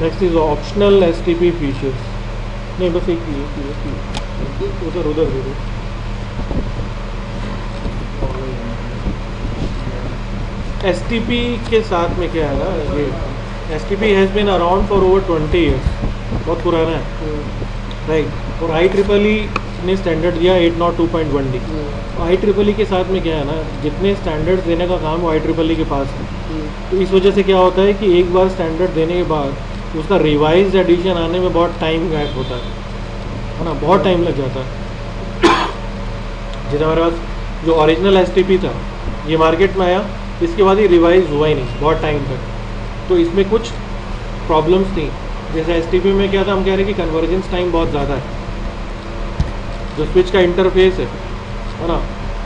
Next is optional STP features. नहीं बस एक ही उधर उधर दे दो। एसटीपी के साथ में क्या है ना, ये STP has been around for over 20 years, बहुत पुराना है, राइट। और IEEE ने स्टैंडर्ड दिया 802.1d। IEEE के साथ में क्या है ना, जितने स्टैंडर्ड्स देने का काम वो IEEE के पास है। तो इस वजह से क्या होता है कि एक बार स्टैंडर्ड देने के बाद उसका रिवाइज एडिशन आने में बहुत टाइम गैप होता है ना, बहुत टाइम लग जाता है। जैसे हमारे पास जो ओरिजिनल STP था ये मार्केट में आया, इसके बाद ये रिवाइज हुआ ही नहीं बहुत टाइम तक। तो इसमें कुछ प्रॉब्लम्स थी। जैसे STP में क्या था, हम कह रहे हैं कि कन्वर्जेंस टाइम बहुत ज़्यादा है। जो स्विच का इंटरफेस है ना,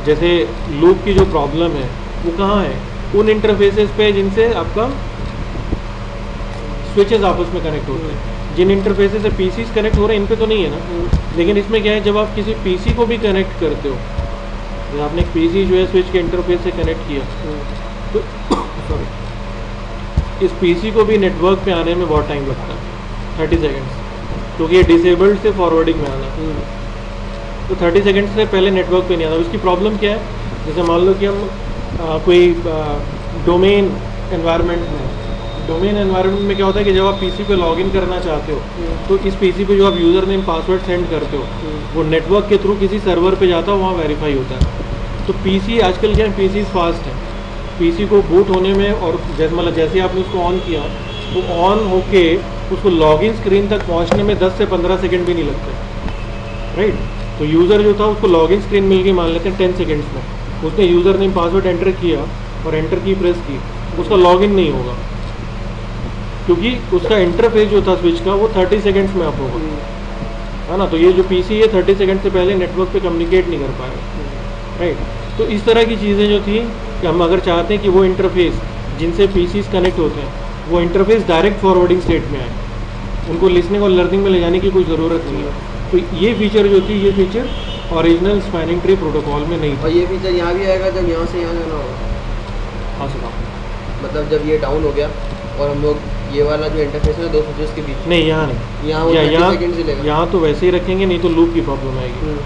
जैसे लूप की जो प्रॉब्लम है वो कहाँ है, उन इंटरफेसेस पे जिनसे आपका स्विचेस आपस में कनेक्ट होते हैं। जिन इंटरफेसेस से PCs कनेक्ट हो रहे हैं इन पे तो नहीं है ना। लेकिन इसमें क्या है, जब आप किसी PC को भी कनेक्ट करते हो, जब आपने एक PC जो है स्विच के इंटरफेस से कनेक्ट किया तो सॉरी, इस PC को भी नेटवर्क पे आने में बहुत टाइम लगता है, 30 सेकेंड्स, क्योंकि ये डिसेबल्ड से फॉरवर्डिंग में आना। तो 30 सेकेंड्स से पहले नेटवर्क पे नहीं आता। उसकी प्रॉब्लम क्या है, जैसे मान लो कि हम कोई डोमेन एनवायरनमेंट में क्या होता है कि जब आप PC पे लॉगिन करना चाहते हो तो इस PC पे जो आप यूज़र नेम पासवर्ड सेंड करते हो वो नेटवर्क के थ्रू किसी सर्वर पे जाता है, वहाँ वेरीफाई होता है। तो PC आजकल क्या है, PCs फास्ट है, PC को बूट होने में, और जैसे आपने उसको ऑन किया तो ऑन होके उसको लॉगिन स्क्रीन तक पहुँचने में 10 से 15 सेकेंड भी नहीं लगते, राइट। तो यूज़र जो था उसको लॉगिन स्क्रीन मिल गई मान लेते हैं 10 सेकेंड्स में, उसने यूज़र नेम पासवर्ड एंटर किया और एंटर की प्रेस की, उसका लॉगिन नहीं होगा क्योंकि उसका इंटरफेस जो था स्विच का वो 30 सेकेंड्स में अप होगा, है ना। तो ये जो PC है 30 सेकेंड से पहले नेटवर्क पे कम्युनिकेट नहीं कर पाएगा, राइट। तो इस तरह की चीज़ें जो थी कि हम अगर चाहते हैं कि वो इंटरफेस जिनसे PCs कनेक्ट होते हैं वो इंटरफेस डायरेक्ट फॉरवर्डिंग स्टेट में आए, उनको लिसनिंग और लर्निंग में ले जाने की कोई ज़रूरत नहीं है। तो ये फीचर जो थी, ये feature original spanning tree protocol में नहीं था। और ये फीचर यहाँ भी आएगा जब यहाँ से यहाँ जाना होगा। हाँ सुना, मतलब जब ये डाउन हो गया और हम लोग ये वाला जो इंटरफेस है 2 स्विचेस के बीच, नहीं यहाँ नहीं, यहाँ तो वैसे ही रखेंगे, नहीं तो लूप की प्रॉब्लम आएगी,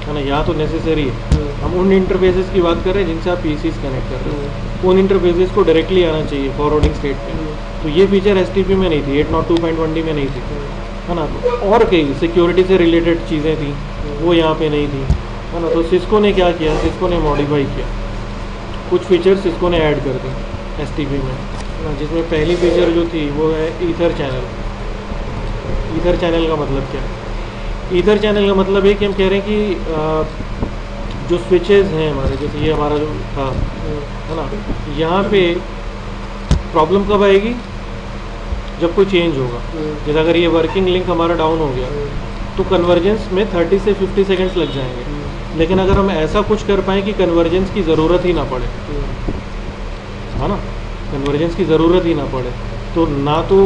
है ना। यहाँ तो नेसेसरी है। हम उन इंटरफेसेस की बात कर रहे हैं जिनसे आप PCs कनेक्ट कर रहे हो, उन इंटरफेसेस को डायरेक्टली आना चाहिए फॉरवर्डिंग स्टेट में। तो ये फीचर STP में नहीं थी, 802.1d में नहीं थी, है ना। और कई सिक्योरिटी से रिलेटेड चीज़ें थी वो यहाँ पे नहीं थी, है ना। तो सिस्को ने क्या किया, सिस्को ने मॉडिफाई किया, कुछ फीचर्स सिस्को ने ऐड कर दी STP में, है ना। जिसमें पहली फीचर जो थी वो है ईथर चैनल। ईथर चैनल का मतलब क्या है? ईथर चैनल का मतलब है कि हम कह रहे हैं कि जो स्विचेस हैं हमारे, जैसे ये हमारा जो था, है ना, यहाँ पे प्रॉब्लम कब आएगी, जब कोई चेंज होगा। जैसे अगर ये वर्किंग लिंक हमारा डाउन हो गया तो कन्वर्जेंस में 30 से 50 सेकेंड्स लग जाएंगे। लेकिन अगर हम ऐसा कुछ कर पाएँ कि कन्वर्जेंस की ज़रूरत ही ना पड़े, है ना, कन्वर्जेंस की ज़रूरत ही ना पड़े, तो ना तो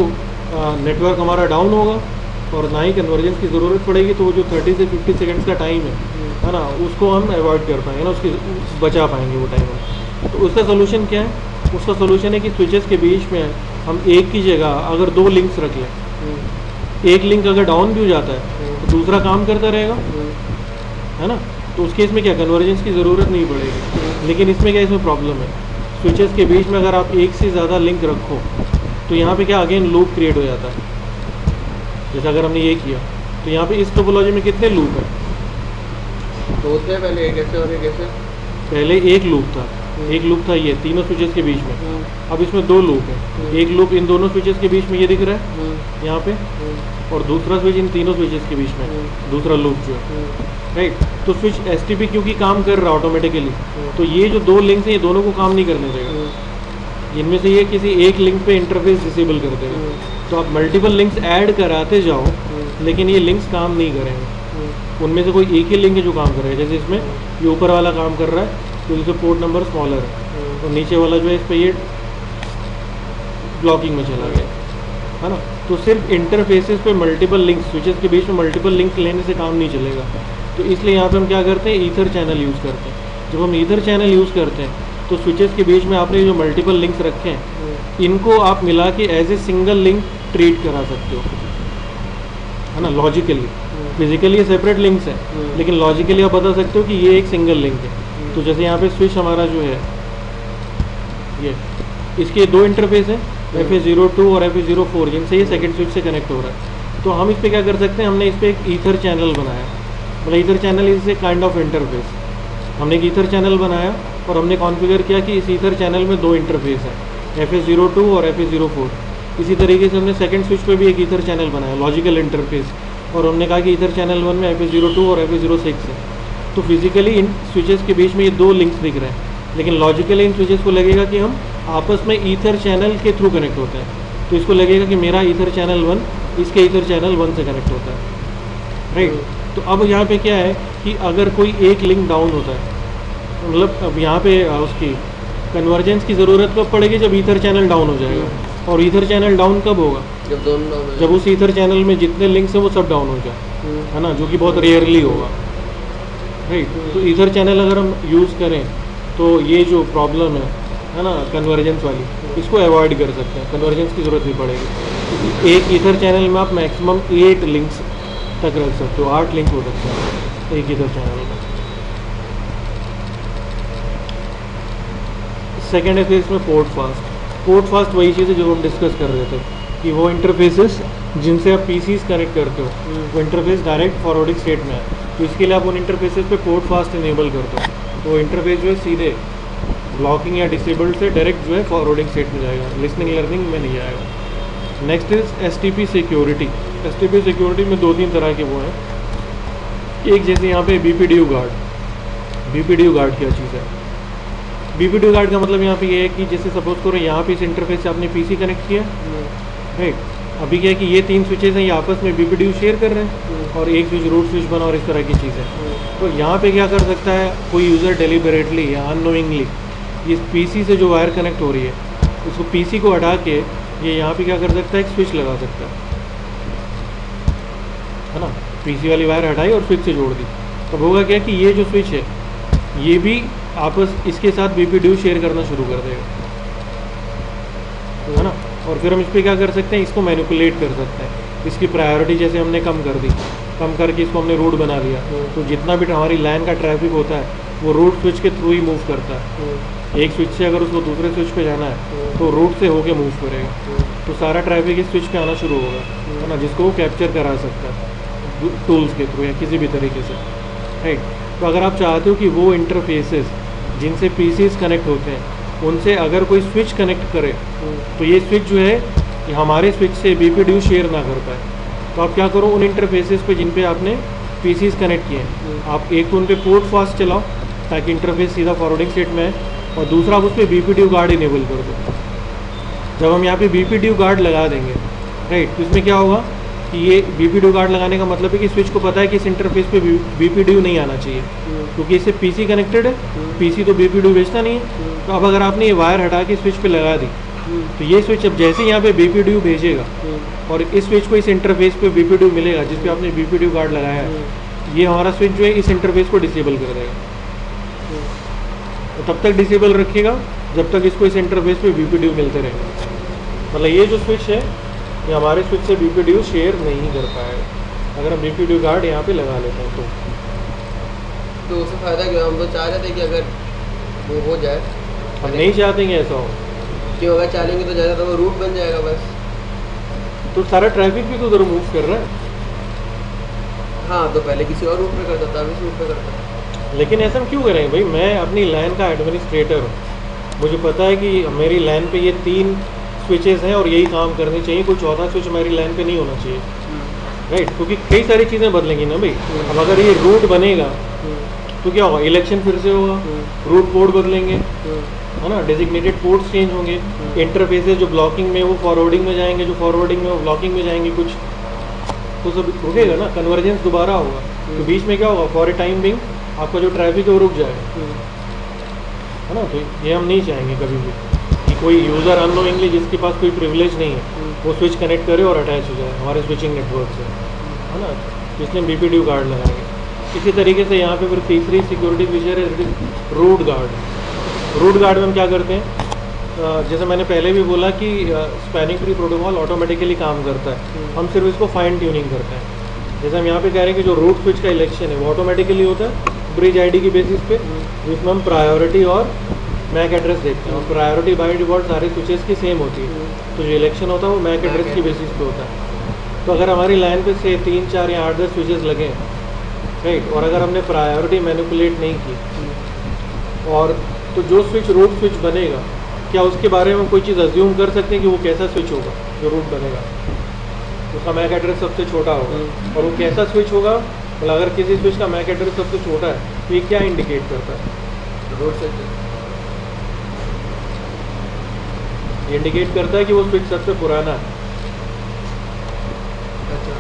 नेटवर्क हमारा डाउन होगा और ना ही कन्वर्जेंस की ज़रूरत पड़ेगी। तो वो जो 30 से 50 सेकेंड्स का टाइम है ना, उसको हम अवॉइड कर पाएंगे ना, उसकी बचा पाएंगे वो टाइम। तो उसका सोल्यूशन क्या है? उसका सोल्यूशन है कि स्विचेस के बीच में हम एक की जगह अगर 2 लिंक्स रख लें, एक लिंक अगर डाउन भी हो जाता है तो दूसरा काम करता रहेगा, है ना। तो उस केस में क्या, कन्वर्जेंस की ज़रूरत नहीं पड़ेगी। लेकिन इसमें क्या, इसमें प्रॉब्लम है, स्विचेस के बीच में अगर आप एक से ज़्यादा लिंक रखो तो यहाँ पे क्या अगेन लूप क्रिएट हो जाता है। जैसे अगर हमने ये किया तो यहाँ पे इस टोपोलॉजी में कितने लूप है? तो थे पहले एक ऐसे और एक ऐसे। पहले एक लूप था, एक लूप था ये तीनों स्विचेस के बीच में। अब इसमें 2 लूप है, एक लूप इन दोनों स्विचेस के बीच में ये दिख रहा है यहाँ पे, और दूसरा स्विच इन तीनों स्विचेस के बीच में, दूसरा लूप जो है, राइट। तो स्विच STP क्योंकि काम कर रहा है ऑटोमेटिकली, तो ये जो 2 लिंक्स हैं ये दोनों को काम नहीं करने देगा। इनमें से ये किसी एक लिंक पे इंटरफेस डिसेबल कर देगा। तो आप मल्टीपल लिंक्स ऐड कराते जाओ लेकिन ये लिंक्स काम नहीं करेंगे। उनमें से कोई एक ही लिंक है जो काम करेगा। जैसे इसमें ये ऊपर वाला काम कर रहा है तो इसे पोर्ट नंबर स्मॉलर है, और नीचे वाला जो है इस पर ये ब्लॉकिंग में चला गया, है ना। तो सिर्फ इंटरफेसेस पे मल्टीपल लिंक्स, स्विचेस के बीच में मल्टीपल लिंक लेने से काम नहीं चलेगा। तो इसलिए यहाँ पे हम क्या करते हैं, ईथर चैनल यूज़ करते हैं। जब हम ईथर चैनल यूज़ करते हैं तो स्विचेस के बीच में आपने जो मल्टीपल लिंक्स रखे हैं इनको आप मिला के as a single link treat करा सकते हो, है ना, लॉजिकली। फिजिकली ये सेपरेट लिंक्स हैं, लेकिन लॉजिकली आप बता सकते हो कि ये एक सिंगल लिंक है। तो जैसे यहाँ पे स्विच हमारा जो है ये, इसके दो इंटरफेस हैं, FA02 और FA04, जिनसे ये सेकंड स्विच से कनेक्ट हो रहा है। तो हम इस पर क्या कर सकते हैं, हमने इस पर एक ईथर चैनल बनाया, मतलब ether channel is a kind of interface. हमने एक ईथर चैनल बनाया और हमने कॉन्फ़िगर किया कि इस ईथर चैनल में दो इंटरफेस हैं, FA02 और FA04। इसी तरीके से हमने सेकंड स्विच पे भी एक ईथर चैनल बनाया, लॉजिकल इंटरफेस, और हमने कहा कि ईथर चैनल 1 में FA02 और FA06 है। तो फिजिकली इन स्विचेस के बीच में ये दो लिंक्स दिख रहे हैं, लेकिन लॉजिकली इन स्विचेस को लगेगा कि हम आपस में ईथर चैनल के थ्रू कनेक्ट होते हैं। तो इसको लगेगा कि मेरा ईथर चैनल 1 इसके ईथर चैनल 1 से कनेक्ट होता है, राइट। तो अब यहाँ पे क्या है कि अगर कोई एक लिंक डाउन होता है, मतलब अब यहाँ पे उसकी कन्वर्जेंस की ज़रूरत कब पड़ेगी, जब ईथर चैनल डाउन हो जाएगा। और ईथर चैनल डाउन कब होगा, जब दोनों डाउन हो जब उस ईथर चैनल में जितने लिंक्स हैं वो सब डाउन हो जाए, है ना, जो कि बहुत रेयरली होगा, राइट। तो ईथर चैनल अगर हम यूज़ करें तो ये जो प्रॉब्लम है ना कन्वर्जेंस वाली, इसको अवॉइड कर सकते हैं, कन्वर्जेंस की ज़रूरत नहीं पड़ेगी। एक ईथर चैनल में आप मैक्सिमम 8 लिंक्स तक रख सकते हो, 8 लिंक हो सकते हैं एक ईथर चैनल में। सेकेंड है इसमें पोर्ट फास्ट। पोर्ट फास्ट वही चीज़ है जो हम डिस्कस कर रहे थे कि वो इंटरफेसेस जिनसे आप PCs कनेक्ट करते हो, वो इंटरफेस डायरेक्ट फॉरवर्डिंग स्टेट में है। तो इसके लिए आप उन इंटरफेसेस पे पोर्ट फास्ट इनेबल करते हो, तो इंटरफेस जो है सीधे ब्लॉकिंग या डिसेबल्ड से डायरेक्ट जो है फॉरवर्डिंग स्टेट में जाएगा, लिसनिंग लर्निंग में नहीं जाएगा। Next is STP security. STP security में 2-3 तरह के वो हैं। एक जैसे यहाँ पे BPDU गार्ड। BPDU गार्ड क्या चीज़ है? BPDU गार्ड का मतलब यहाँ पे ये है कि जैसे सपोज करो यहाँ पे इस इंटरफेस से आपने PC कनेक्ट किया, राइट। अभी क्या है कि ये 3 स्विचेस हैं, ये आपस में BPDU शेयर कर रहे हैं और एक स्विच रूट स्विच बना और इस तरह की चीज़ है। तो यहाँ पे क्या कर सकता है कोई यूज़र डेलिबरेटली या अननोइंगली इस PC से जो वायर कनेक्ट हो रही है उसको PC को हटा के ये यहाँ पे क्या कर सकता है, एक स्विच लगा सकता है ना। PC वाली वायर हटाई और स्विच से जोड़ दी, तब होगा क्या कि ये जो स्विच है ये भी आपस इसके साथ BPDU शेयर करना शुरू कर देगा, है ना। और फिर हम इस पर क्या कर सकते हैं, इसको मैनिपुलेट कर सकते हैं। इसकी प्रायोरिटी जैसे हमने कम कर दी, कम करके इसको हमने रूट बना लिया, तो जितना भी हमारी लाइन का ट्रैफिक होता है वो रूट स्विच के थ्रू ही मूव करता है। एक स्विच से अगर उसको दूसरे स्विच पे जाना है तो रूट से होके मूव करेगा, तो सारा ट्रैफिक इस स्विच पे आना शुरू होगा, है ना, जिसको वो कैप्चर करा सकता है टूल्स के थ्रू या किसी भी तरीके से, राइट। तो अगर आप चाहते हो कि वो इंटरफेसेस जिनसे PCs कनेक्ट होते हैं उनसे अगर कोई स्विच कनेक्ट करे तो ये स्विच जो है ये हमारे स्विच से BPDU शेयर ना कर पाए, तो आप क्या करो, उन इंटरफेसेस पे जिन पे आपने PCs कनेक्ट किए हैं आप एक तो उन पे पोर्ट फास्ट चलाओ ताकि इंटरफेस सीधा फॉरवर्डिंग स्टेट में है, और दूसरा आप उस पर BPDU गार्ड इनेबल कर दो। जब हम यहाँ पे BPDU गार्ड लगा देंगे, राइट, तो इसमें क्या होगा कि ये BPDU गार्ड लगाने का मतलब है कि स्विच को पता है कि इस इंटरफेस पे BPDU नहीं आना चाहिए, क्योंकि इससे PC कनेक्टेड है, PC तो BPDU भेजता नहीं है। तो अब अगर आपने ये वायर हटा के स्विच पे लगा दी तो ये स्विच अब जैसे यहाँ पे BPDU भेजेगा और इस स्विच को इस इंटरफेस पे BPDU मिलेगा जिस पे आपने BPDU गार्ड लगाया है, ये हमारा स्विच जो है इस इंटरफेस को डिसेबल कर देगा। तो तब तक डिसेबल रखेगा जब तक इसको इस इंटरफेस पे BPDU मिलते रहेगा। मतलब ये जो स्विच है ये हमारे स्विच से BPDU शेयर नहीं कर पाएगा अगर हम BPDU गार्ड यहाँ पे लगा लेते हैं। तो उससे फ़ायदा क्या, हम तो चाह रहे थे कि अगर वो हो जाए, हम नहीं चाहते ऐसा हो, क्यों अगर चालेंगे तो ज़्यादा तो वो रूट बन जाएगा बस, तो सारा ट्रैफिक भी तो उधर मूव कर रहा है। हाँ, तो पहले किसी और रूट पे करता था, अभी इस रूट पे करता है। लेकिन ऐसा हम क्यों करेंगे भाई, मैं अपनी लाइन का एडमिनिस्ट्रेटर हूँ, मुझे पता है कि मेरी लाइन पे ये 3 स्विचेस हैं और यही काम करने चाहिए, कोई चौथा स्विच हमारी लाइन पे नहीं होना चाहिए, राइट। क्योंकि कई सारी चीज़ें बदलेंगी ना भाई। अब अगर ये रूट बनेगा तो क्या होगा, इलेक्शन फिर से होगा, रूट पोर्ट बदलेंगे, है ना, डेजिग्नेटेड पोर्ट्स चेंज होंगे, इंटरफेसेस जो ब्लॉकिंग में वो फॉरवर्डिंग में जाएंगे, जो फॉरवर्डिंग में वो ब्लॉकिंग में जाएंगे, कुछ तो सब रुकेगा ना, कन्वर्जेंस दोबारा होगा। तो बीच में क्या होगा, फॉर ए टाइम बिंग आपका जो ट्रैफिक है वो रुक जाएगा, है ना। तो ये हम नहीं चाहेंगे कभी भी कि कोई यूज़र अननोइंगली जिसके पास कोई प्रिविलेज नहीं है वो स्विच कनेक्ट करे और अटैच हो जाए हमारे स्विचिंग नेटवर्क से, है ना। इसलिए हम BPDU गार्ड लगाएंगे। इसी तरीके से यहाँ पे फिर तीसरी सिक्योरिटी फीचर है रूट गार्ड। रूट गार्ड में हम क्या करते हैं जैसे मैंने पहले भी बोला कि स्पैनिंग ट्री प्रोटोकॉल ऑटोमेटिकली काम करता है, हम सिर्फ इसको फाइन ट्यूनिंग करते हैं। जैसे हम यहाँ पे कह रहे हैं कि जो रूट स्विच का इलेक्शन है वो ऑटोमेटिकली होता है ब्रिज आईडी की बेसिस पे, जिसमें हम प्रायोरिटी और मैक एड्रेस देखते हैं, और प्रायोरिटी बाय डिफॉल्ट सारे स्विचेस की सेम होती है, तो जो इलेक्शन होता है वो मैक एड्रेस की बेसिस पे होता है। तो अगर हमारी लाइन पे से 3, 4 या 8, 10 स्विचेस लगे हैं, राइट, और अगर हमने प्रायोरिटी मैनिपुलेट नहीं की, और तो जो स्विच रूट स्विच बनेगा, क्या उसके बारे में कोई चीज़ अज्यूम कर सकते हैं कि वो कैसा स्विच होगा जो रूट बनेगा? उसका मैक एड्रेस सबसे छोटा होगा, और वो कैसा स्विच होगा, मतलब अगर किसी स्विच का मैक एड्रेस सबसे छोटा है तो ये क्या इंडिकेट करता है? रूट स्विच ये इंडिकेट करता है कि वो स्विच सबसे पुराना है। अच्छा,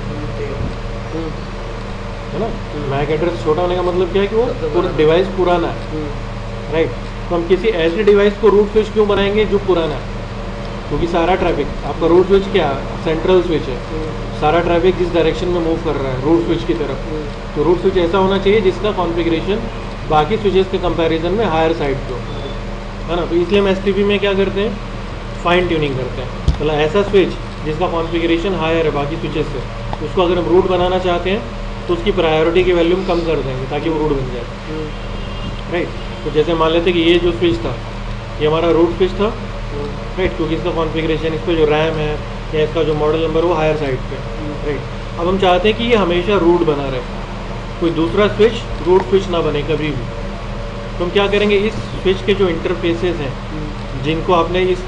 है ना? मैक एड्रेस छोटा होने का मतलब क्या है कि वो पूरा डिवाइस पुराना है, राइट। तो हम किसी ऐसे डिवाइस को रूट स्विच क्यों बनाएंगे जो पुराना है? क्योंकि सारा ट्रैफिक, आपका रूट स्विच क्या है? सेंट्रल स्विच है, सारा ट्रैफिक जिस डायरेक्शन में मूव कर रहा है रूट स्विच की तरफ, तो रूट स्विच ऐसा होना चाहिए जिसका कॉन्फ़िगरेशन बाकी स्विचेस के कंपैरिजन में हायर साइड पे हो, है ना। तो इसलिए हम एसटीपी में क्या करते हैं? फाइन ट्यूनिंग करते हैं। मतलब ऐसा स्विच जिसका कॉन्फ़िगरेशन हायर है बाकी स्विचेस से, उसको अगर हम रूट बनाना चाहते हैं तो उसकी प्रायोरिटी की वैल्यू कम कर देंगे ताकि वो रूट बन जाए, राइट। तो जैसे मान लेते कि ये जो स्विच था ये हमारा रूट स्विच था, राइट, क्योंकि इसका कॉन्फ़िगरेशन, इस पर जो रैम है या इसका जो मॉडल नंबर वो हायर साइड पे, राइट। अब हम चाहते हैं कि ये हमेशा रूट बना रहे, कोई दूसरा स्विच रूट स्विच ना बने कभी भी। तो हम क्या करेंगे? इस स्विच के जो इंटरफेसेस हैं जिनको आपने इस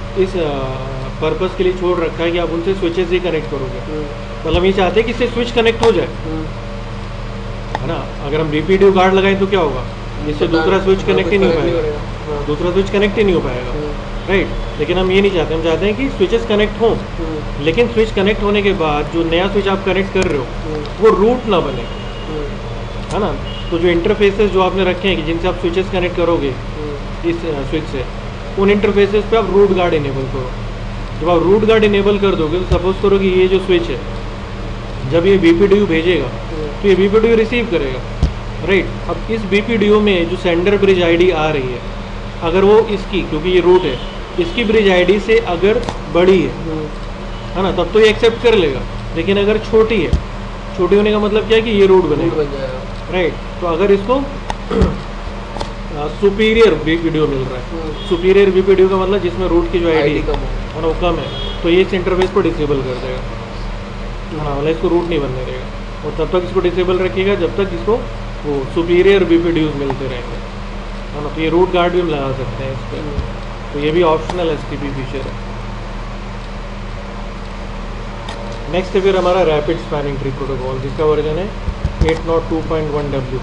पर्पस के लिए छोड़ रखा है कि आप उनसे स्विचेस ही कनेक्ट करोगे, मतलब ये चाहते हैं कि इससे स्विच कनेक्ट हो जाए, है ना। अगर हम रिपीटिव गार्ड लगाएं तो क्या होगा? इससे दूसरा स्विच कनेक्ट ही नहीं हो पाएगा, दूसरा स्विच कनेक्ट ही नहीं हो पाएगा, राइट। लेकिन हम ये नहीं चाहते, हम चाहते हैं कि स्विचेस कनेक्ट हों, लेकिन स्विच कनेक्ट होने के बाद जो नया स्विच आप कनेक्ट कर रहे हो वो रूट ना बने, है ना। तो जो इंटरफेसेस जो आपने रखे हैं कि जिनसे आप स्विचेस कनेक्ट करोगे इस स्विच से, उन इंटरफेसेस पे आप रूट गार्ड इनेबल करो। जब आप रूट गार्ड इनेबल कर दोगे तो सपोज करो कि ये जो स्विच है जब ये BPDU भेजेगा तो ये BPDU रिसीव करेगा, राइट। अब इस BPDU में जो सेंडर ब्रिज आईडी आ रही है, अगर वो इसकी, क्योंकि ये रूट है, इसकी ब्रिज आईडी से अगर बड़ी है ना, तब तो ये एक्सेप्ट कर लेगा। लेकिन अगर छोटी है, छोटी होने का मतलब क्या है कि ये रूट बनेगा, राइट। तो अगर इसको सुपीरियर BPDU मिल रहा है, सुपीरियर BPDU का मतलब जिसमें रूट की जो आईडी है वो कम है, तो ये इस इंटरफेस को डिसेबल कर देगा, हाँ, मतलब इसको रूट नहीं बनने देगा, और तब तक इसको डिसेबल रखिएगा जब तक इसको वो सुपीरियर BPDUs मिलते रहेंगे, है ना। तो ये रूट गार्ड भी हम लगा सकते हैं इस पर, तो ये भी ऑप्शनल STP फीचर है। नेक्स्ट है फिर हमारा रैपिड स्पैनिंग ट्री प्रोटोकॉल, जिसका वर्जन है 802.1W,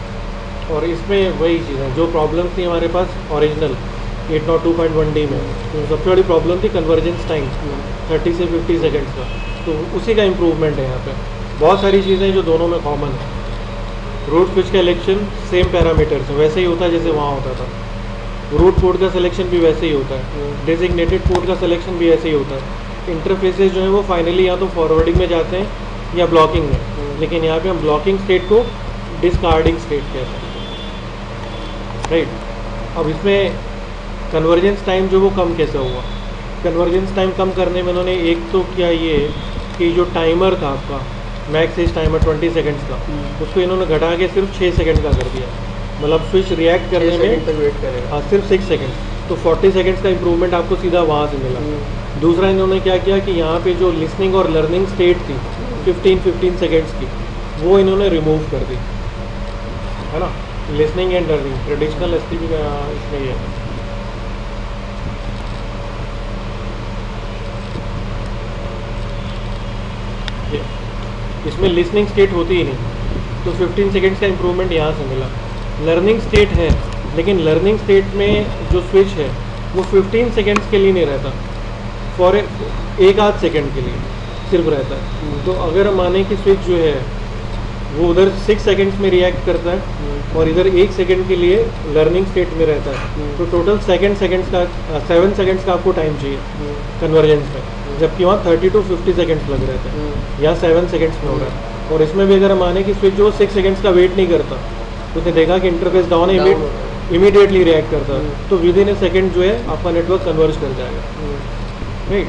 और इसमें वही चीज़ है जो प्रॉब्लम थी हमारे पास ओरिजिनल 802.1D में। तो सबसे बड़ी प्रॉब्लम थी कन्वर्जेंस टाइम 30 से 50 सेकेंड्स का, तो उसी का इम्प्रूवमेंट है यहाँ पे। बहुत सारी चीज़ें जो दोनों में कॉमन है, रूट स्विच का इलेक्शन सेम पैरामीटर्स है, वैसे ही होता है जैसे वहाँ होता था, रूट पोर्ट का सिलेक्शन भी वैसे ही होता है, डेजिग्नेटेड पोर्ट का सिलेक्शन भी ऐसे ही होता है। इंटरफेसेस जो है वो फाइनली या तो फॉरवर्डिंग में जाते हैं या ब्लॉकिंग में, लेकिन यहाँ पे हम ब्लॉकिंग स्टेट को डिस्कार्डिंग स्टेट कहते हैं, राइट। अब इसमें कन्वर्जेंस टाइम जो वो कम कैसे हुआ? कन्वर्जेंस टाइम कम करने में उन्होंने एक तो किया ये कि जो टाइमर था आपका मैक्स एज टाइमर 20 सेकंड्स का, उसको इन्होंने घटा के सिर्फ 6 सेकंड का कर दिया, मतलब स्विच रिएक्ट करने में वेट करेगा, हाँ सिर्फ 6 सेकंड, तो 40 सेकंड्स का इम्प्रूवमेंट आपको सीधा वहाँ से मिला। दूसरा इन्होंने क्या किया कि यहाँ पे जो लिसनिंग और लर्निंग स्टेट थी 15 सेकंड्स की, वो इन्होंने रिमूव कर दी, है ना। Listening and learning traditional STP का इसमें ये है। इसमें लिसनिंग स्टेट होती ही नहीं, तो 15 सेकंड्स का इम्प्रूवमेंट यहाँ से मिला। लर्निंग स्टेट है, लेकिन लर्निंग स्टेट में जो स्विच है वो 15 सेकंड्स के लिए नहीं रहता, फॉर एक आध सेकंड के लिए सिर्फ रहता है। तो अगर माने कि स्विच जो है वो उधर 6 सेकंड्स में रिएक्ट करता है और इधर 1 सेकंड के लिए लर्निंग स्टेट में रहता है, तो टोटल 7 सेकंड्स का आपको टाइम चाहिए कन्वर्जेंस में, जबकि वहाँ 30 to 50 सेकंड्स लग रहे थे, यहाँ 7 सेकंड्स में हो रहा है। और इसमें भी अगर माने कि स्विच जो 6 सेकंड्स का वेट नहीं करता, तो उसने देखा कि इंटरफेस डाउन है, इमीडिएटली रिएक्ट करता है, तो विद इन ए सेकेंड जो है आपका नेटवर्क कन्वर्ज कर जाएगा, राइट।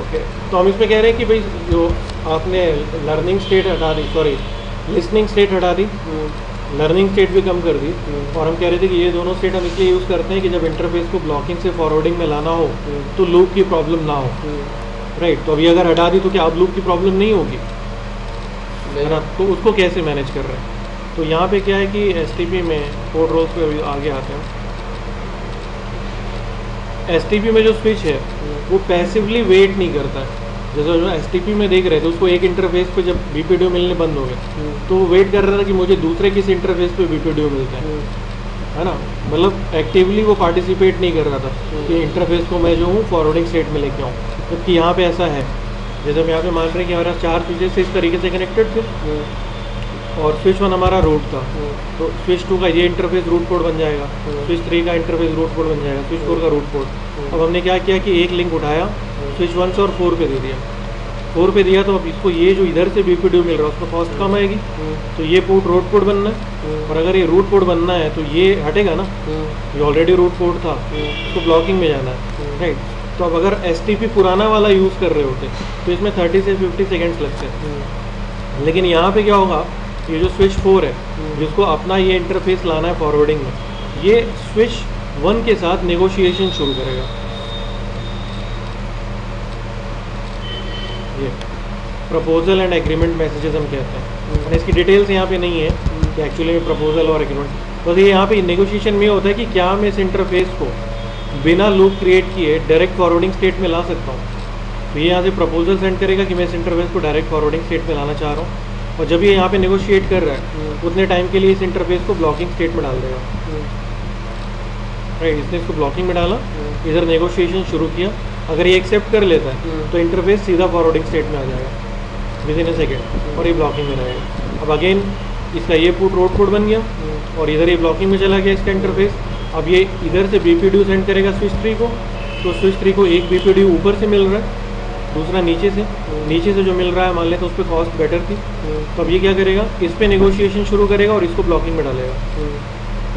ओके, तो हम इसमें कह रहे हैं कि भाई जो आपने लर्निंग स्टेट हटा दी, सॉरी लिसनिंग स्टेट हटा दी, लर्निंग स्टेट भी कम कर दी, और हम कह रहे थे कि ये दोनों स्टेट हम इसलिए यूज़ करते हैं कि जब इंटरफेस को ब्लॉकिंग से फॉरवर्डिंग में लाना हो तो लूप की प्रॉब्लम ना हो, राइट। तो अभी अगर हटा दी तो क्या अब लूप की प्रॉब्लम नहीं होगी, है ना। तो उसको कैसे मैनेज कर रहे हैं, तो यहाँ पे क्या है कि एसटीपी में पोर्ट रोल्स पे अभी आगे आते हैं। एसटीपी में जो स्विच है वो पैसिवली वेट नहीं करता है, जैसे जो एसटीपी में देख रहे थे उसको एक इंटरफेस पे जब बीपीडीओ मिलने बंद हो गए तो वो वेट कर रहा था कि मुझे दूसरे किस इंटरफेस पे बीपीडीओ मिलता है ना। मतलब एक्टिवली वो पार्टिसिपेट नहीं कर रहा था कि इंटरफेस को मैं जो हूँ फॉरवर्डिंग स्टेट में लेके आऊँ, जबकि यहाँ पे ऐसा है। जैसे हम यहाँ पे मान रहे हैं कि हमारा 4 स्विचेस से इस तरीके से कनेक्टेड थे, और स्विच 1 हमारा रूट था, तो स्विच 2 का ये इंटरफेस रूट पोर्ट बन जाएगा, स्विच 3 का इंटरफेस रूट पोर्ट बन जाएगा, स्विच 4 का रूट पोर्ट। अब हमने क्या किया कि एक लिंक उठाया, स्विच 1 से और 4 पे दे दिया, 4 पे दिया, तो अब इसको ये जो इधर से बीपीडीओ मिल रहा है उसमें कॉस्ट कम आएगी, तो ये पोर्ट रूट पोर्ट बनना है, और अगर ये रूट पोर्ट बनना है तो ये हटेगा ना, ये ऑलरेडी रूट पोर्ट था, इसको ब्लॉकिंग में जाना है, राइट। तो अब अगर एसटीपी पुराना वाला यूज़ कर रहे होते तो इसमें 30 से 50 सेकेंड्स लगते हैं, लेकिन यहाँ पे क्या होगा, ये जो स्विच 4 है जिसको अपना ये इंटरफेस लाना है फॉरवर्डिंग में, ये स्विच 1 के साथ नेगोशिएशन शुरू करेगा। ये प्रपोजल एंड एग्रीमेंट मैसेजेस हम कहते हैं, और इसकी डिटेल्स यहाँ पे नहीं है कि एक्चुअली में प्रपोजल और एग्रीमेंट, बस ये यहाँ पे नेगोशिएशन में होता है कि क्या मैं इस इंटरफेस को बिना लूप क्रिएट किए डायरेक्ट फॉरवर्डिंग स्टेट में ला सकता हूँ। तो ये यहाँ से प्रपोजल सेंड करेगा कि मैं इस इंटरफेस को डायरेक्ट फॉरवर्डिंग स्टेट में लाना चाह रहा हूँ, और जब ये यहाँ पे नेगोशिएट कर रहा है उतने टाइम के लिए इस इंटरफेस को ब्लॉकिंग स्टेट में डाल देगा, राइट। इसने इसको ब्लॉकिंग में डाला, इधर नेगोशिएशन शुरू किया, अगर ये एक्सेप्ट कर लेता है तो इंटरफेस सीधा फॉरवर्डिंग स्टेट में आ जाएगा विद इन ए सेकेंड, और ये ब्लॉकिंग में रहेगा। अब अगेन इसका ये पोर्ट रोड पोर्ट बन गया, और इधर ये ब्लॉकिंग में चला गया इसका इंटरफेस। अब ये इधर से बीपीडीओ सेंड करेगा स्विच 3 को, तो स्विच 3 को एक बीपीडीओ ऊपर से मिल रहा है, दूसरा नीचे से जो मिल रहा है मान लें तो उस पर कॉस्ट बेटर थी, तो अब ये क्या करेगा, इस पर नेगोशिएशन शुरू करेगा और इसको ब्लॉकिंग में डालेगा,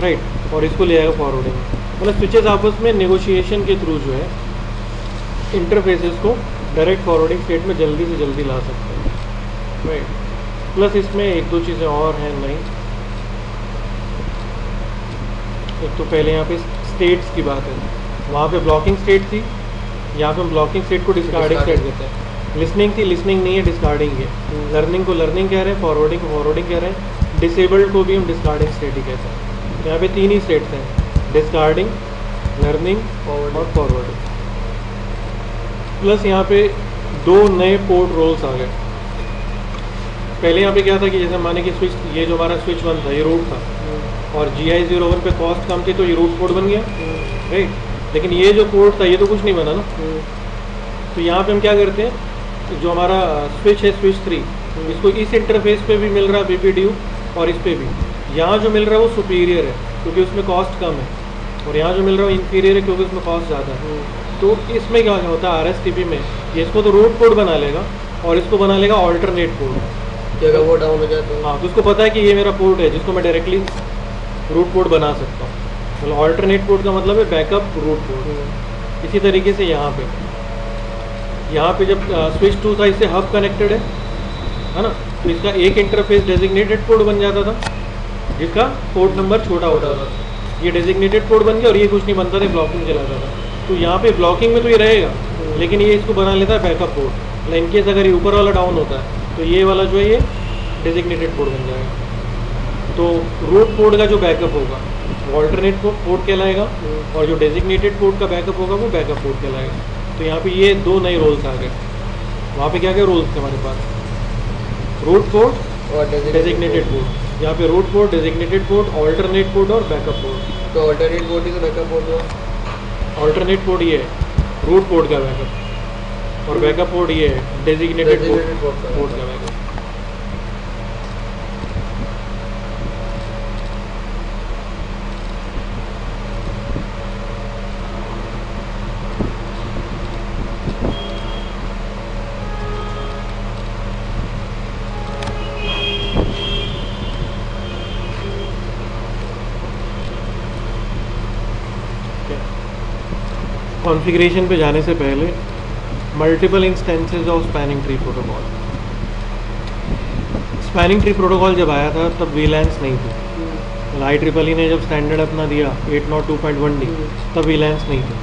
राइट, और इसको ले आएगा फॉरवर्डिंग। मतलब स्विचेस आपस में नेगोशिएशन के थ्रू जो है इंटरफेसेस को डायरेक्ट फॉरवर्डिंग स्टेट में जल्दी से जल्दी ला सकते हैं, राइट। प्लस इसमें एक दो चीज़ें और हैं नहीं, एक तो पहले यहाँ पे स्टेट्स की बात है, वहाँ पे ब्लॉकिंग स्टेट थी, यहाँ पे हम ब्लॉकिंग स्टेट को डिस्कार्डिंग स्टेट देते हैं। लिसनिंग थी, लिसनिंग नहीं है, डिस्कार्डिंग है। लर्निंग को लर्निंग कह रहे हैं, फॉरवर्डिंग को फॉरवर्डिंग कह रहे हैं, डिसेबल्ड को भी हम डिस्कार्डिंग स्टेट ही कहते हैं। यहाँ पे 3 ही स्टेट्स हैं, डिस्कार्डिंग, लर्निंग और फॉरवर्डिंग। प्लस यहाँ पे 2 नए पोर्ट रोल्स आ गए। पहले यहाँ पे क्या था कि जैसे माने कि स्विच, ये जो हमारा स्विच 1 था ये रूट था, और GI01 पे कॉस्ट कम थी तो ये रूट पोर्ट बन गया, राइट। लेकिन ये जो पोर्ट था ये तो कुछ नहीं बना ना, तो यहाँ पे हम क्या करते हैं, जो हमारा स्विच है स्विच 3, इसको इस इंटरफेस पे भी मिल रहा है बीपीडीओ, और इस पे भी। यहाँ जो मिल रहा है वो सुपीरियर है क्योंकि उसमें कॉस्ट कम है, और यहाँ जो मिल रहा है वो इन्फीरियर है क्योंकि उसमें कॉस्ट ज़्यादा है। तो इसमें क्या होता है, RSTP में ये इसको तो रूट पोर्ट बना लेगा और इसको बना लेगा ऑल्टरनेट पोर्ट, अगर वो डाउन हो जाए तो। हाँ, तो उसको पता है कि ये मेरा पोर्ट है जिसको मैं डायरेक्टली रूट पोर्ट बना सकता हूँ। मतलब ऑल्टरनेट पोर्ट का मतलब है बैकअप रूट पोर्ट। इसी तरीके से यहाँ पे जब स्विच 2 था इससे हब कनेक्टेड है ना, तो इसका एक इंटरफेस डेजिग्नेटेड पोर्ट बन जाता था जिसका पोर्ट नंबर छोटा होता था, ये डेजिग्नेटेड पोर्ट बन गया और ये कुछ नहीं बनता था, ब्लॉकिंग चला जाता था। तो यहाँ पे ब्लॉकिंग में तो ये रहेगा, लेकिन ये इसको बना लेता है बैकअप पोर्ट, मतलब इनकेस अगर ये ऊपर वाला डाउन होता है तो ये वाला जो है ये डेजिग्नेटेड पोर्ट बन जाएगा। तो रूट पोर्ट का जो बैकअप होगा वो ऑल्टरनेट पोर्ट कहलाएगा, और जो डेजिग्नेटेड पोर्ट का बैकअप होगा वो बैकअप पोर्ट कहलाएगा। तो यहाँ पे ये 2 नए रोल्स आ गए। वहाँ पे क्या क्या रोल्स थे हमारे पास, रूट पोर्ट और डेजिग्नेटेड पोर्ट। यहाँ पे root port, designated port, alternate port और बैकअप पोर्ट। तो ऑल्टरनेट पोर्ट ही तो बैकअप पोर्ट हुआ। ऑल्टरनेट पोर्ट ये है रूट पोर्ट का बैकअप, और बैकअप पोर्ट ये है डेजिग्नेटेड पोर्ट का बैकअप। कॉन्फ़िगरेशन पे जाने से पहले multiple instances of spanning tree protocol. Spanning tree protocol जब आया था तब वीलैंस नहीं थी। IEEE ने जब स्टैंडर्ड अपना दिया 802.1d तब वीलैंस नहीं थी।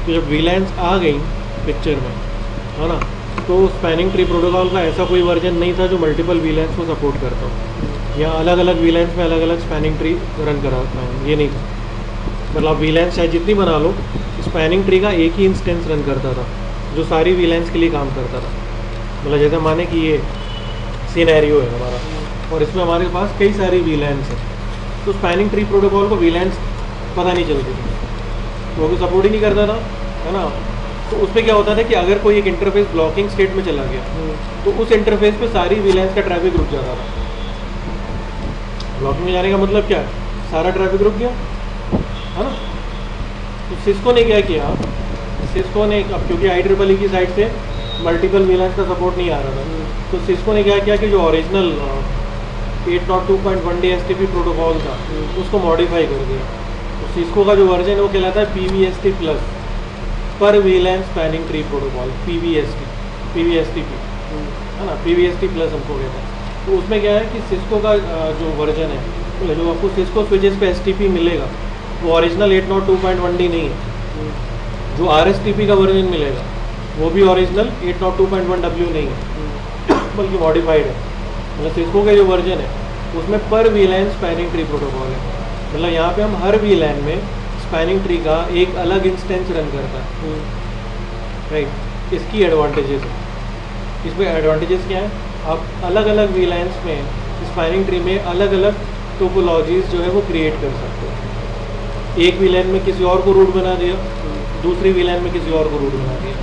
तो जब वीलैंस आ गई पिक्चर में, है ना, तो स्पैनिंग ट्री प्रोटोकॉल का ऐसा कोई वर्जन नहीं था जो मल्टीपल वीलैंस को सपोर्ट करता हो, या अलग अलग वीलैंस में अलग अलग स्पैनिंग ट्री रन कराता है, ये नहीं था। मतलब वीलैंस चाहे जितनी बना लो, स्पैनिंग ट्री का एक ही इंस्टेंस रन करता था जो सारी वीलैंस के लिए काम करता था। मतलब जैसे माने कि ये सिनेरियो है हमारा और इसमें हमारे पास कई सारी वीलैंस हैं, तो स्पैनिंग ट्री प्रोटोकॉल को वीलैंस पता नहीं चलती थी, वो भी सपोर्ट ही नहीं करता था, है ना। तो उसमें क्या होता था कि अगर कोई एक इंटरफेस ब्लॉकिंग स्टेट में चला गया तो उस इंटरफेस पे सारी वीलैंस का ट्रैफिक रुक जाता था। ब्लॉकिंग में जाने का मतलब क्या है, सारा ट्रैफिक रुक गया, है ना। तो सिस्को ने क्या किया, सिस्को ने अब क्योंकि IEEE की साइड से मल्टीपल वीलैंस का सपोर्ट नहीं आ रहा था, तो सिस्को ने क्या किया कि जो ओरिजिनल 802.1d STP प्रोटोकॉल था उसको मॉडिफाई कर दिया। तो सिस्को का जो वर्जन है वो कहलाता है PVST प्लस, पर वीलैन स्पैनिंग ट्री प्रोटोकॉल, PVSTP, है ना, PVST प्लस हमको कहते हैं। तो उसमें क्या है कि सिस्को का जो वर्जन है, जो आपको सिस्को स्विचेस पे STP मिलेगा वो ओरिजिनल 802.1d नहीं है। जो RSTP का वर्जन मिलेगा वो भी ओरिजिनल 802.1w नहीं है, बल्कि मॉडिफाइड है। मतलब सिस्को का जो वर्जन है उसमें पर वीलैन स्पैनिंग ट्री प्रोटोकॉल है। मतलब यहाँ पे हम हर वीलैन में स्पैनिंग ट्री का एक अलग इंस्टेंस रन करता है, राइट। इसकी एडवांटेजेस है, इसमें एडवांटेजेस क्या है, आप अलग अलग वीलैंस में स्पैनिंग ट्री में अलग अलग टोपोलॉजीज जो है वो क्रिएट कर सकते हो। एक वीलैन में किसी और को रूट बना दिया, दूसरी वीलैन में किसी और को रूट बना दिया।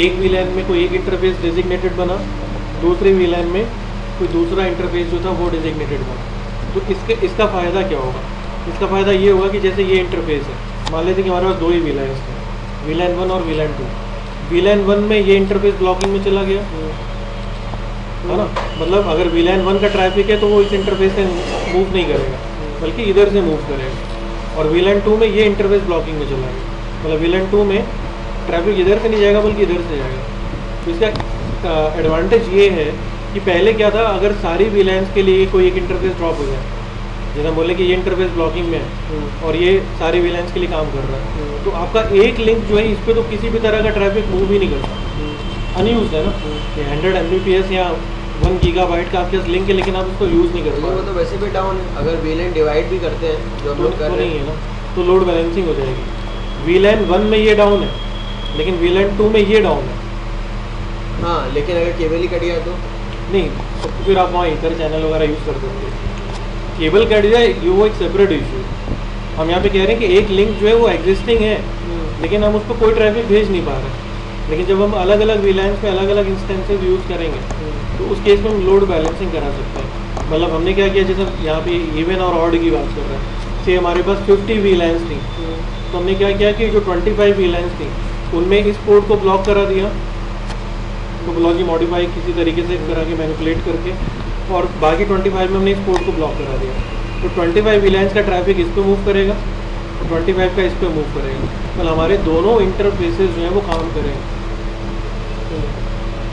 एक वीलैन में कोई एक इंटरफेस डेजिग्नेटेड बना, दूसरी वीलैन में कोई दूसरा इंटरफेस जो था वो डेजिग्नेटेड बना। तो इसका फ़ायदा क्या होगा, इसका फ़ायदा ये होगा कि जैसे ये इंटरफेस है, मान लेते हैं कि हमारे पास दो ही वीलैंस थे, वीलैन 1 और वीलैन 2। वीलैन 1 में ये इंटरफेस ब्लॉकिंग में चला गया, है ना। मतलब अगर वीलैन 1 का ट्रैफिक है तो वो इस इंटरफेस से मूव नहीं करेगा, बल्कि इधर से मूव करेगा। और वीलैन 2 में ये इंटरफेस ब्लॉकिंग में चला गया, मतलब वीलैन 2 में ट्रैफिक इधर से नहीं जाएगा बल्कि इधर से जाएगा। तो इसका एडवांटेज ये है कि पहले क्या था, अगर सारी वीलैंस के लिए कोई एक इंटरफेस ड्रॉप हो जाए, जैसे हम बोले कि ये इंटरफेस ब्लॉकिंग में है और ये सारी वीलैंस के लिए काम कर रहा है, तो आपका एक लिंक जो है इस पर तो किसी भी तरह का ट्रैफिक मूव ही नहीं करता, अनयूज है ना। ये 100 Mbps या 1 गीगाबाइट का आपके पास लिंक है, लेकिन आप उसको यूज़ नहीं कर पा रहे। तो वैसे भी डाउन है, अगर वीलैन डिवाइड भी करते हैं जो हम लोग कर रहे नहीं है ना, तो लोड बैलेंसिंग हो जाएगी। वीलैन 1 में ये डाउन है, लेकिन वीलैन 2 में ये डाउन है। हाँ, लेकिन अगर केबल ही कट गया तो नहीं, तो फिर आप वहाँ इधर चैनल वगैरह यूज़ कर सकते हैं। केबल कट जाए ये वो एक सेपरेट इशू। हम यहाँ पे कह रहे हैं कि एक लिंक जो है वो एग्जिस्टिंग है, लेकिन हम उस पर कोई ट्रैफिक भेज नहीं पा रहे। लेकिन जब हम अलग अलग वीलैंस पे अलग अलग इंस्टेंसेस यूज़ करेंगे तो उस केस में हम लोड बैलेंसिंग करा सकते हैं। मतलब हमने क्या किया, जैसे यहाँ पे इवन और ऑड की बात कर रहे हैं, से हमारे पास 50 वीलैंस थी, तो हमने क्या किया कि जो 25 वीलैंस थी उनमें इस पोर्ट को ब्लॉक करा दिया, टोपोलॉजी मॉडिफाई किसी तरीके से करा के मैनिपुलेट करके, और बाकी 25 में हमने इस पोर्ट को ब्लॉक करा दिया। तो 25 वीलैंस का ट्रैफिक इस पर मूव करेगा और 25 का इस पर मूव करेगा। मतलब हमारे दोनों इंटरफेसेस जो हैं वो काम करेंगे,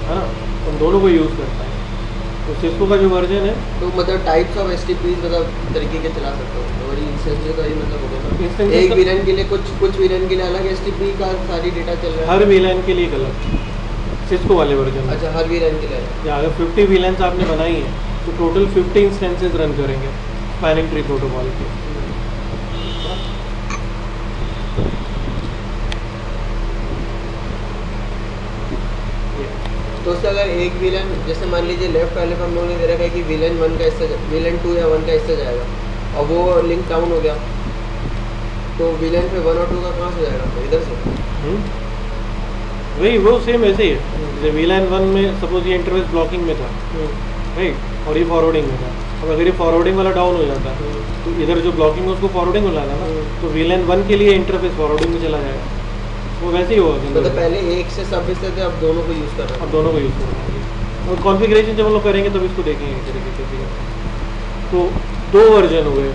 है ना। हम दोनों को यूज़ करता है। तो सिस्को का जो वर्जन है, तो मतलब टाइप्स ऑफ STPs मतलब तरीके के चला सकते हो, और इंस्टेंसेस का ही मतलब हो गया। एक वीलैन के लिए कुछ वीलैन के लिए अलग STP का सारी डेटा चल रहा है, हर वीलैन के लिए एक अलग सिस्को वाले वर्जन। अच्छा, हर वीलैन के लिए। या अगर 50 वीलैंस आपने बनाई है तो टोटल 50 इंस्टेंसेस रन करेंगे स्पैनिंग ट्री प्रोटोकॉल के। तो उससे अगर एक वीलैन, जैसे मान लीजिए लेफ्ट वाले पर हम लोगों ने दे रखा है कि वीलैन 1 का इससे, वीलैन 2 या 1 का इससे जाएगा, और वो लिंक डाउन हो गया, तो वीलैन पे 1 और 2 का कहाँ से जाएगा, तो इधर से। वही वो सेम ऐसे ही है। जैसे वीलैन 1 में सपोज ये इंटरफेस ब्लॉकिंग में था, राइट, और ये फॉरवर्डिंग में था। अब अगर ये फॉरवर्डिंग वाला डाउन हो जाता है तो इधर जो ब्लॉकिंग है उसको फॉरवर्डिंग हो जाना ना, तो वीलैन 1 के लिए इंटरफेस फॉरवर्डिंग में चला जाएगा। वो वैसे ही होगा। तो पहले एक से सब से थे, अब दोनों को यूज़ कर रहे हैं। अब दोनों को यूज़ कर रहे हैं, और कॉन्फ़िगरेशन जब हम लोग करेंगे तब इसको देखेंगे इस तरीके से। तो 2 वर्जन हुए,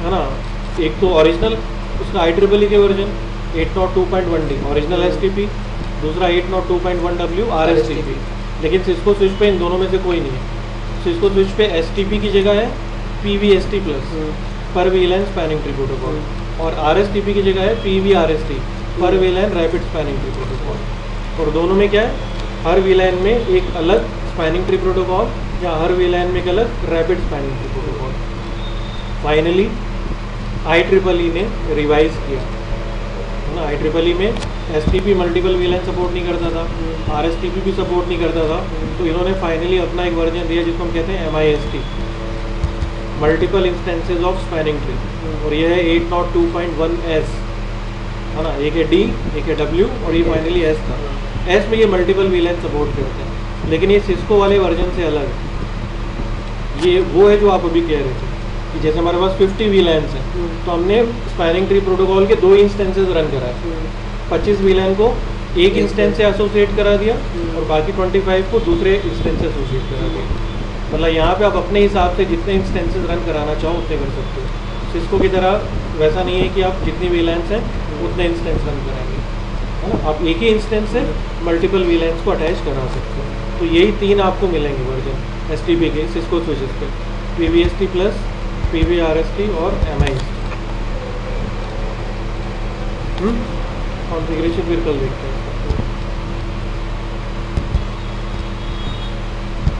है ना। एक तो ओरिजिनल उसका IEEE के वर्जन, 802.1D ओरिजिनल STP, दूसरा 802.1W RSTP। लेकिन सिस्को स्विच पे इन दोनों में से कोई नहीं है। सिस्को स्विच पे STP की जगह है PVST प्लस पर वीलैन स्पैनिंग ट्री प्रोटोकॉल, और RSTP की जगह है PVRST पर वीलैन रैपिड स्पैनिंग ट्री प्रोटोकॉल। और दोनों में क्या है, हर वीलैन में एक अलग स्पैनिंग ट्री प्रोटोकॉल या हर वीलैन में एक अलग rapid spanning tree protocol. Finally IEEE ने रिवाइज किया है ना। IEEE में STP मल्टीपल वीलैन सपोर्ट नहीं करता था, RSTP भी सपोर्ट नहीं करता था, तो इन्होंने फाइनली अपना एक वर्जन दिया जिसको हम कहते हैं MIST, multiple instances of spanning tree, और ये है 802.1S है ना। एक है D, एक है W, और ये फाइनली S था। S में ये मल्टीपल वीलैन सपोर्ट करते हैं, लेकिन ये सिस्को वाले वर्जन से अलग है। ये वो है जो आप अभी कह रहे थे कि जैसे हमारे पास 50 वीलैन्स हैं, तो हमने स्पैनिंग ट्री प्रोटोकॉल के 2 इंस्टेंसेस रन कराए, 25 वीलैन को एक इंस्टेंस से एसोसिएट करा दिया और बाकी 25 को दूसरे इंस्टेंस से एसोसिएट करा दिया। मतलब यहाँ पे आप अपने हिसाब से जितने इंस्टेंसेस रन कराना चाहो उतने कर सकते हो। सिस्को की तरह वैसा नहीं है कि आप जितनी वीलैन्स हैं उतने इंस्टेंस रन कराएंगे, है ना। आप एक ही इंस्टेंस से मल्टीपल वीलैन्स को अटैच करा सकते हो। तो यही 3 आपको मिलेंगे वर्जन STP के सिस्को स्विचेस पे, PVST प्लस, PVRST और MIST। कॉन्फ़िगरेशन फिर कल देखते हैं।